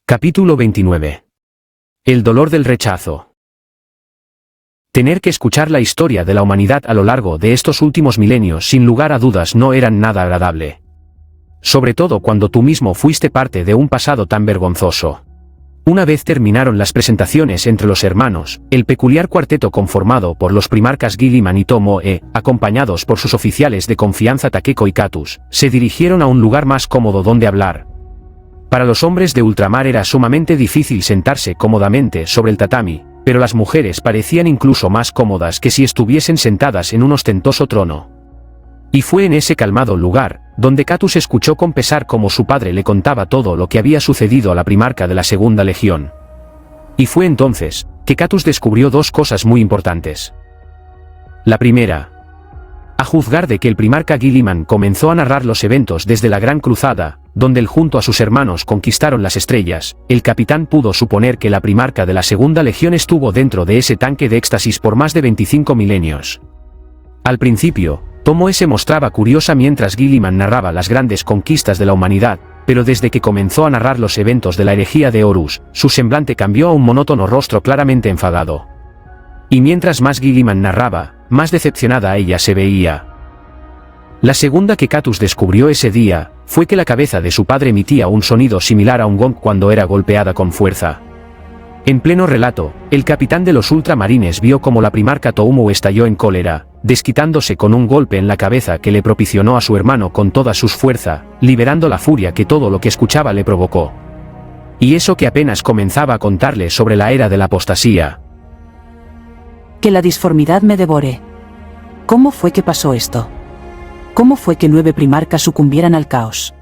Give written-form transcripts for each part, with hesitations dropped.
Capítulo 29. El dolor del rechazo. Tener que escuchar la historia de la humanidad a lo largo de estos últimos milenios sin lugar a dudas no era nada agradable. Sobre todo cuando tú mismo fuiste parte de un pasado tan vergonzoso. Una vez terminaron las presentaciones entre los hermanos, el peculiar cuarteto conformado por los primarcas Guilliman y Tomoe, acompañados por sus oficiales de confianza Takeko y Katus, se dirigieron a un lugar más cómodo donde hablar. Para los hombres de ultramar era sumamente difícil sentarse cómodamente sobre el tatami, pero las mujeres parecían incluso más cómodas que si estuviesen sentadas en un ostentoso trono. Y fue en ese calmado lugar, donde Katus escuchó con pesar cómo su padre le contaba todo lo que había sucedido a la primarca de la Segunda Legión. Y fue entonces, que Katus descubrió dos cosas muy importantes. La primera, a juzgar de que el primarca Guilliman comenzó a narrar los eventos desde la Gran Cruzada, donde él junto a sus hermanos conquistaron las estrellas, el capitán pudo suponer que la primarca de la Segunda Legión estuvo dentro de ese tanque de éxtasis por más de 25 milenios. Al principio, Tomoe se mostraba curiosa mientras Guilliman narraba las grandes conquistas de la humanidad, pero desde que comenzó a narrar los eventos de la herejía de Horus, su semblante cambió a un monótono rostro claramente enfadado. Y mientras más Guilliman narraba, más decepcionada ella se veía. La segunda que Katus descubrió ese día, fue que la cabeza de su padre emitía un sonido similar a un gong cuando era golpeada con fuerza. En pleno relato, el capitán de los ultramarines vio cómo la primarca Tomoe estalló en cólera, desquitándose con un golpe en la cabeza que le propició a su hermano con toda su fuerza, liberando la furia que todo lo que escuchaba le provocó. Y eso que apenas comenzaba a contarle sobre la era de la apostasía. Que la disformidad me devore. ¿Cómo fue que pasó esto? ¿Cómo fue que 9 primarcas sucumbieran al caos?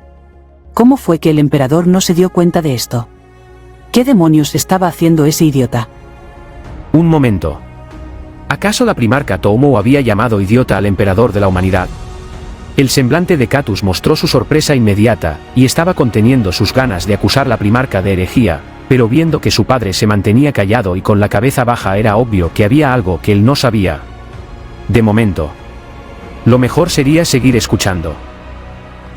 ¿Cómo fue que el emperador no se dio cuenta de esto? ¿Qué demonios estaba haciendo ese idiota? Un momento. ¿Acaso la primarca Tomoe había llamado idiota al emperador de la humanidad? El semblante de Katus mostró su sorpresa inmediata, y estaba conteniendo sus ganas de acusar a la primarca de herejía, pero viendo que su padre se mantenía callado y con la cabeza baja era obvio que había algo que él no sabía. De momento, lo mejor sería seguir escuchando.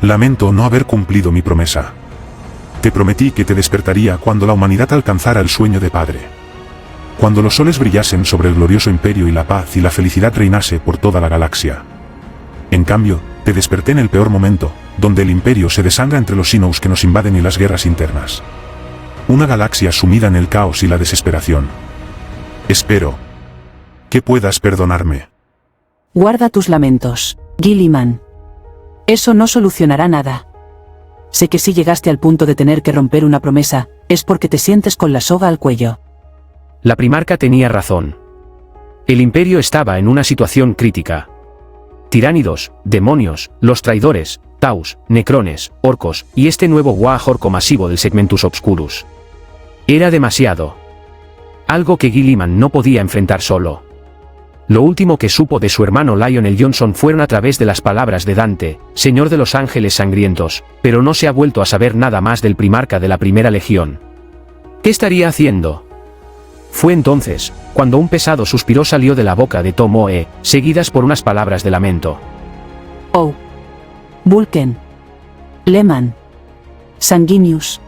Lamento no haber cumplido mi promesa. Te prometí que te despertaría cuando la humanidad alcanzara el sueño de padre. Cuando los soles brillasen sobre el glorioso imperio y la paz y la felicidad reinase por toda la galaxia. En cambio, te desperté en el peor momento, donde el imperio se desangra entre los Sinous que nos invaden y las guerras internas. Una galaxia sumida en el caos y la desesperación. Espero que puedas perdonarme. Guarda tus lamentos, Guilliman. Eso no solucionará nada. Sé que si llegaste al punto de tener que romper una promesa, es porque te sientes con la soga al cuello. La primarca tenía razón. El imperio estaba en una situación crítica. Tiránidos, demonios, los traidores, Taus, necrones, orcos, y este nuevo orco masivo del Segmentus Obscurus. Era demasiado. Algo que Guilliman no podía enfrentar solo. Lo último que supo de su hermano Lionel Johnson fueron a través de las palabras de Dante, Señor de los Ángeles Sangrientos, pero no se ha vuelto a saber nada más del primarca de la Primera Legión. ¿Qué estaría haciendo? Fue entonces, cuando un pesado suspiro salió de la boca de Tomoe, seguidas por unas palabras de lamento. Oh. Vulcan. Lehman. Sanguinius.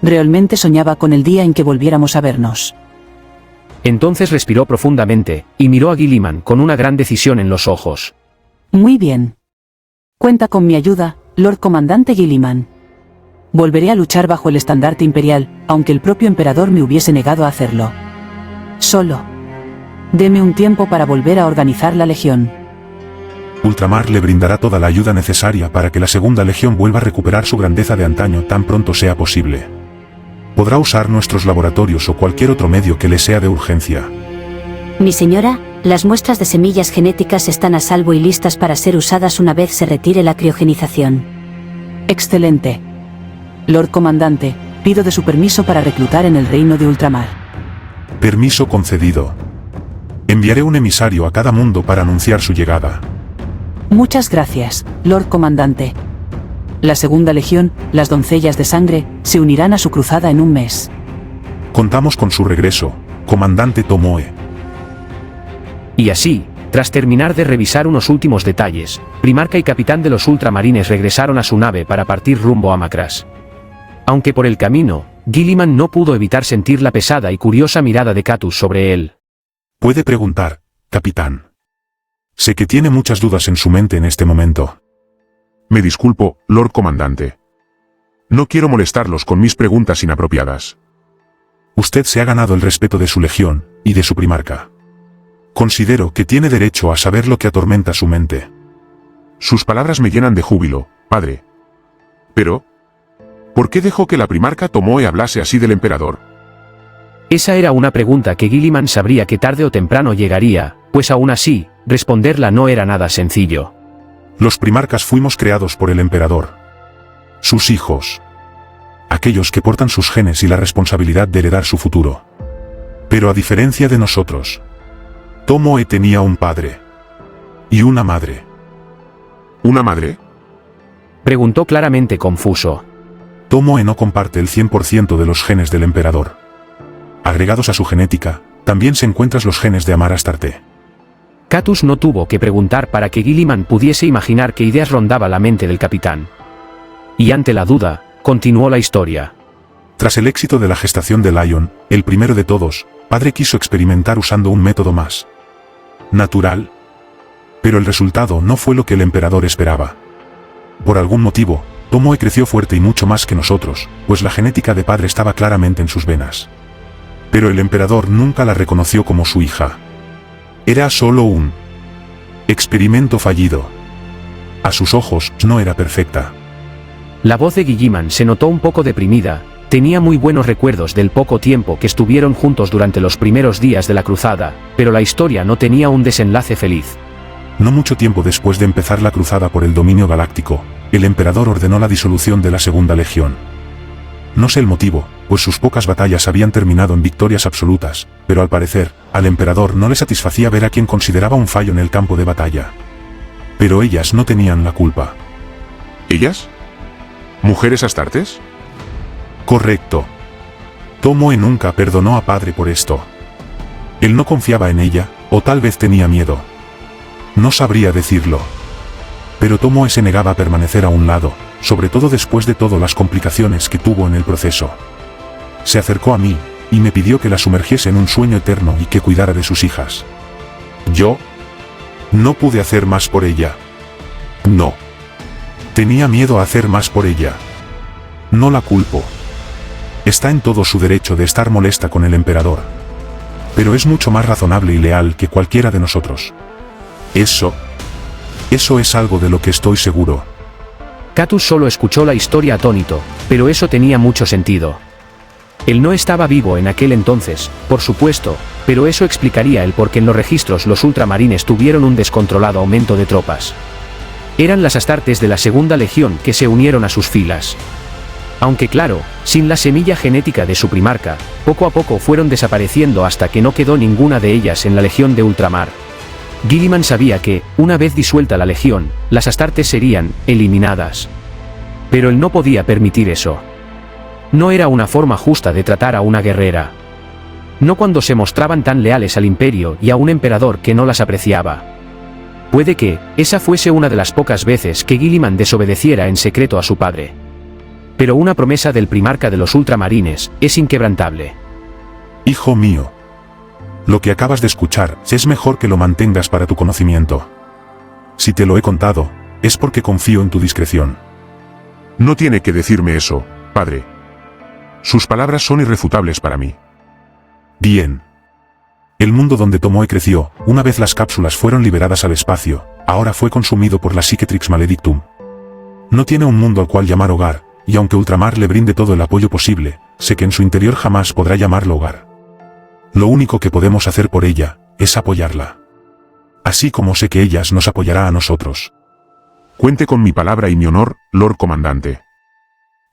Realmente soñaba con el día en que volviéramos a vernos. Entonces respiró profundamente, y miró a Guilliman con una gran decisión en los ojos. Muy bien. Cuenta con mi ayuda, Lord Comandante Guilliman. Volveré a luchar bajo el estandarte imperial, aunque el propio emperador me hubiese negado a hacerlo. Solo. Deme un tiempo para volver a organizar la legión. Ultramar le brindará toda la ayuda necesaria para que la Segunda Legión vuelva a recuperar su grandeza de antaño tan pronto sea posible. Podrá usar nuestros laboratorios o cualquier otro medio que le sea de urgencia. Mi señora, las muestras de semillas genéticas están a salvo y listas para ser usadas una vez se retire la criogenización. Excelente. Lord Comandante, pido de su permiso para reclutar en el reino de Ultramar. Permiso concedido. Enviaré un emisario a cada mundo para anunciar su llegada. Muchas gracias, Lord Comandante. La Segunda Legión, las doncellas de sangre, se unirán a su cruzada en un mes. Contamos con su regreso, Comandante Tomoe. Y así, tras terminar de revisar unos últimos detalles, primarca y capitán de los ultramarines regresaron a su nave para partir rumbo a Macras. Aunque por el camino, Guilliman no pudo evitar sentir la pesada y curiosa mirada de Catus sobre él. Puede preguntar, capitán. Sé que tiene muchas dudas en su mente en este momento. Me disculpo, Lord Comandante. No quiero molestarlos con mis preguntas inapropiadas. Usted se ha ganado el respeto de su legión, y de su primarca. Considero que tiene derecho a saber lo que atormenta su mente. Sus palabras me llenan de júbilo, padre. Pero, ¿por qué dejó que la primarca Tomoe hablase así del emperador? Esa era una pregunta que Guilliman sabría que tarde o temprano llegaría, pues aún así, responderla no era nada sencillo. Los primarcas fuimos creados por el emperador. Sus hijos. Aquellos que portan sus genes y la responsabilidad de heredar su futuro. Pero a diferencia de nosotros, Tomoe tenía un padre. Y una madre. ¿Una madre? Preguntó claramente confuso. Tomoe no comparte el 100% de los genes del emperador. Agregados a su genética, también se encuentran los genes de Amar Astarte. Catus no tuvo que preguntar para que Guilliman pudiese imaginar qué ideas rondaba la mente del capitán. Y ante la duda, continuó la historia. Tras el éxito de la gestación de Lion, el primero de todos, padre quiso experimentar usando un método más natural. Pero el resultado no fue lo que el emperador esperaba. Por algún motivo, Tomoe creció fuerte y mucho más que nosotros, pues la genética de padre estaba claramente en sus venas. Pero el emperador nunca la reconoció como su hija. Era solo un experimento fallido. A sus ojos, no era perfecta. La voz de Guilliman se notó un poco deprimida. Tenía muy buenos recuerdos del poco tiempo que estuvieron juntos durante los primeros días de la cruzada, pero la historia no tenía un desenlace feliz. No mucho tiempo después de empezar la cruzada por el dominio galáctico, el emperador ordenó la disolución de la Segunda Legión. No sé el motivo, pues sus pocas batallas habían terminado en victorias absolutas, pero al parecer, al emperador no le satisfacía ver a quien consideraba un fallo en el campo de batalla. Pero ellas no tenían la culpa. ¿Ellas? ¿Mujeres astartes? Correcto. Tomoe nunca perdonó a padre por esto. Él no confiaba en ella, o tal vez tenía miedo. No sabría decirlo. Pero Tomoe se negaba a permanecer a un lado, sobre todo después de todas las complicaciones que tuvo en el proceso. Se acercó a mí, y me pidió que la sumergiese en un sueño eterno y que cuidara de sus hijas. Yo no pude hacer más por ella. No. Tenía miedo a hacer más por ella. No la culpo. Está en todo su derecho de estar molesta con el emperador. Pero es mucho más razonable y leal que cualquiera de nosotros. Eso es algo de lo que estoy seguro. Catus solo escuchó la historia atónito, pero eso tenía mucho sentido. Él no estaba vivo en aquel entonces, por supuesto, pero eso explicaría el por qué en los registros los ultramarines tuvieron un descontrolado aumento de tropas. Eran las astartes de la Segunda Legión que se unieron a sus filas. Aunque claro, sin la semilla genética de su primarca, poco a poco fueron desapareciendo hasta que no quedó ninguna de ellas en la Legión de Ultramar. Guilliman sabía que, una vez disuelta la Legión, las astartes serían eliminadas. Pero él no podía permitir eso. No era una forma justa de tratar a una guerrera. No cuando se mostraban tan leales al imperio y a un emperador que no las apreciaba. Puede que, esa fuese una de las pocas veces que Guilliman desobedeciera en secreto a su padre. Pero una promesa del primarca de los ultramarines es inquebrantable. Hijo mío. Lo que acabas de escuchar es mejor que lo mantengas para tu conocimiento. Si te lo he contado, es porque confío en tu discreción. No tiene que decirme eso, padre. Sus palabras son irrefutables para mí. Bien. El mundo donde Tomoe creció, una vez las cápsulas fueron liberadas al espacio, ahora fue consumido por la Psychitrix Maledictum. No tiene un mundo al cual llamar hogar, y aunque Ultramar le brinde todo el apoyo posible, sé que en su interior jamás podrá llamarlo hogar. Lo único que podemos hacer por ella, es apoyarla. Así como sé que ellas nos apoyará a nosotros. Cuente con mi palabra y mi honor, Lord Comandante.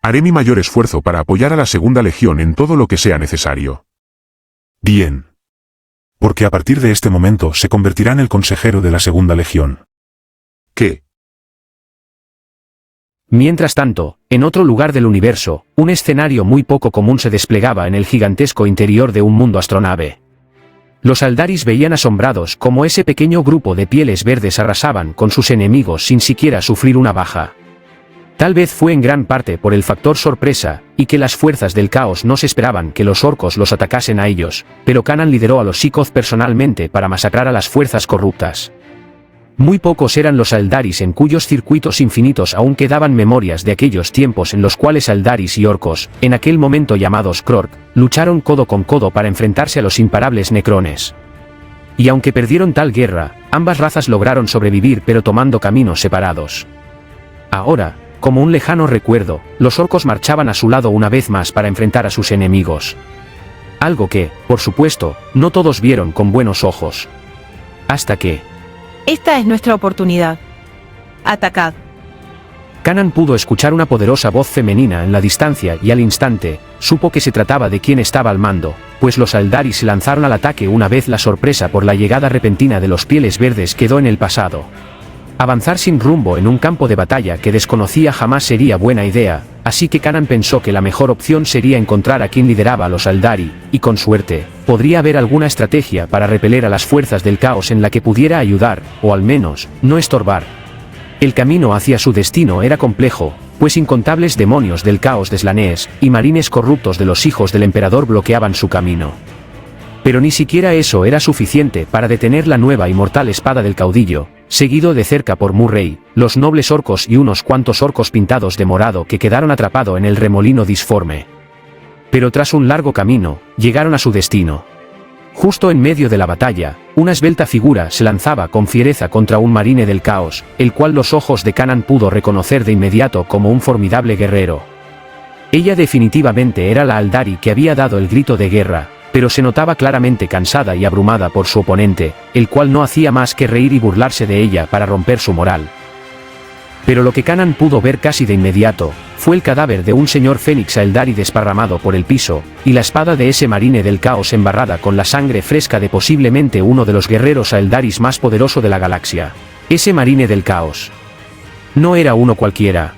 Haré mi mayor esfuerzo para apoyar a la Segunda Legión en todo lo que sea necesario. Bien. Porque a partir de este momento se convertirá en el consejero de la Segunda Legión. ¿Qué? Mientras tanto, en otro lugar del universo, un escenario muy poco común se desplegaba en el gigantesco interior de un mundo astronave. Los Aldaris veían asombrados cómo ese pequeño grupo de pieles verdes arrasaban con sus enemigos sin siquiera sufrir una baja. Tal vez fue en gran parte por el factor sorpresa, y que las fuerzas del caos no se esperaban que los orcos los atacasen a ellos, pero Kanan lideró a los Sikoth personalmente para masacrar a las fuerzas corruptas. Muy pocos eran los Aldaris en cuyos circuitos infinitos aún quedaban memorias de aquellos tiempos en los cuales Aldaris y orcos, en aquel momento llamados Krork, lucharon codo con codo para enfrentarse a los imparables necrones. Y aunque perdieron tal guerra, ambas razas lograron sobrevivir pero tomando caminos separados. Ahora, como un lejano recuerdo, los orcos marchaban a su lado una vez más para enfrentar a sus enemigos. Algo que, por supuesto, no todos vieron con buenos ojos. Hasta que... Esta es nuestra oportunidad. Atacad. Kanan pudo escuchar una poderosa voz femenina en la distancia y al instante, supo que se trataba de quien estaba al mando, pues los Aldaris se lanzaron al ataque una vez la sorpresa por la llegada repentina de los Pieles Verdes quedó en el pasado. Avanzar sin rumbo en un campo de batalla que desconocía jamás sería buena idea, así que Kanan pensó que la mejor opción sería encontrar a quien lideraba a los Aldari, y con suerte, podría haber alguna estrategia para repeler a las fuerzas del caos en la que pudiera ayudar, o al menos, no estorbar. El camino hacia su destino era complejo, pues incontables demonios del caos de Slanees, y marines corruptos de los hijos del emperador bloqueaban su camino. Pero ni siquiera eso era suficiente para detener la nueva y mortal espada del caudillo, seguido de cerca por Murray, los nobles orcos y unos cuantos orcos pintados de morado que quedaron atrapados en el remolino disforme. Pero tras un largo camino, llegaron a su destino. Justo en medio de la batalla, una esbelta figura se lanzaba con fiereza contra un marine del caos, el cual los ojos de Kanan pudo reconocer de inmediato como un formidable guerrero. Ella definitivamente era la Aldari que había dado el grito de guerra, pero se notaba claramente cansada y abrumada por su oponente, el cual no hacía más que reír y burlarse de ella para romper su moral. Pero lo que Kanan pudo ver casi de inmediato, fue el cadáver de un señor Fénix Aldari desparramado por el piso, y la espada de ese marine del caos embarrada con la sangre fresca de posiblemente uno de los guerreros Aldaris más poderoso de la galaxia. Ese marine del caos no era uno cualquiera,